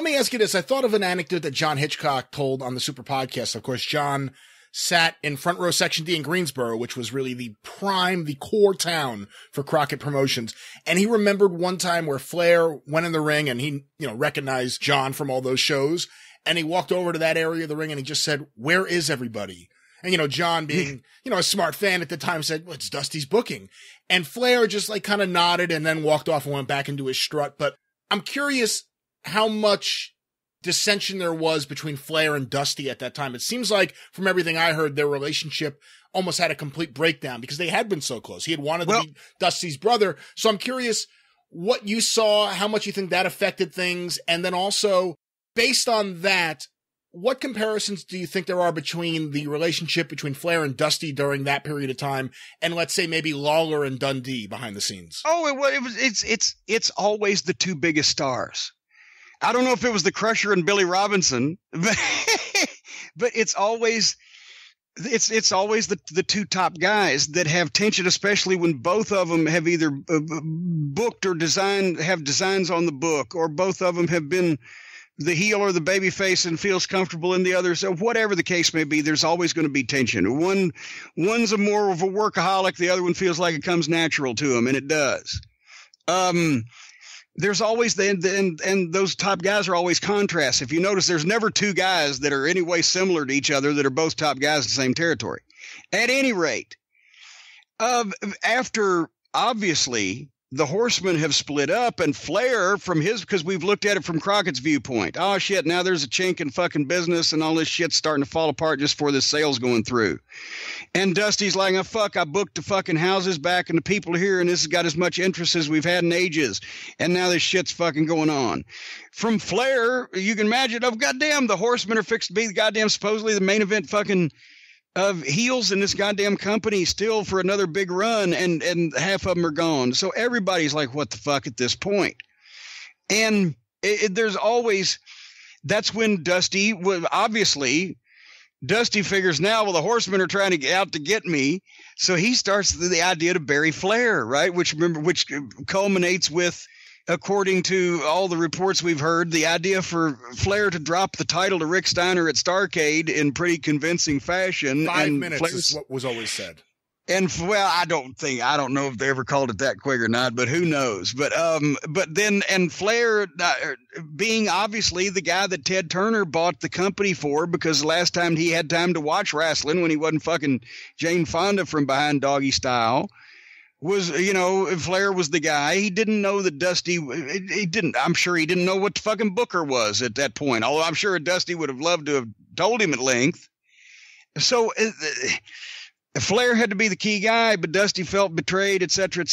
let me ask you this. I thought of an anecdote that John Hitchcock told on the Super Podcast. Of course, John sat in front row section D in Greensboro, which was really the core town for Crockett Promotions. And he remembered one time where Flair went in the ring and he, recognized John from all those shows. And he walked over to that area of the ring and he just said, "Where is everybody?" And, John being, a smart fan at the time said, "Well, it's Dusty's booking." And Flair just kind of nodded and then walked off and went back into his strut. But I'm curious how much dissension there was between Flair and Dusty at that time. It seems like from everything I heard, their relationship almost had a complete breakdown because they had been so close. He had wanted to be Dusty's brother. So I'm curious what you saw, how much you think that affected things. And then also based on that, what comparisons do you think there are between the relationship between Flair and Dusty during that period of time, and let's say maybe Lawler and Dundee behind the scenes? It's always the two biggest stars. I don't know if it was the Crusher and Billy Robinson, but it's always the two top guys that have tension, especially when both of them have either booked or have designs on the book, or both of them have been the heel or the baby face and feels comfortable in the other. So whatever the case may be, there's always going to be tension. One's a more of a workaholic. The other one feels like it comes natural to him, and it does. There's always and those top guys are always contrasts. If you notice, there's never two guys that are any way similar to each other that are both top guys in the same territory. At any rate, after obviously the Horsemen have split up, and Flair because we've looked at it from Crockett's viewpoint. Oh shit, now there's a chink in fucking business and all this shit's starting to fall apart just before this sale's going through. And Dusty's like, "Oh fuck, I booked the fucking houses back and the people here, and this has got as much interest as we've had in ages. And now this shit's fucking going on." From Flair, you can imagine, goddamn, the Horsemen are fixed to be the goddamn supposedly the main event fucking of heels in this goddamn company still for another big run, and half of them are gone. So everybody's like, what the fuck at this point? And there's always, that's when Dusty figures now, well, the Horsemen are trying to get out to get me. So he starts the idea to bury Flair, right? Which culminates with, according to all the reports we've heard, the idea for Flair to drop the title to Rick Steiner at Starrcade in pretty convincing fashion. 5 minutes is what was always said. And I don't know if they ever called it that quick or not, but who knows? But Flair being obviously the guy that Ted Turner bought the company for, because the last time he had time to watch wrestling when he wasn't fucking Jane Fonda from behind Doggy Style, was, Flair was the guy. He didn't know that Dusty, I'm sure he didn't know what the fucking Booker was at that point, although I'm sure Dusty would have loved to have told him at length. So Flair had to be the key guy, but Dusty felt betrayed, et cetera,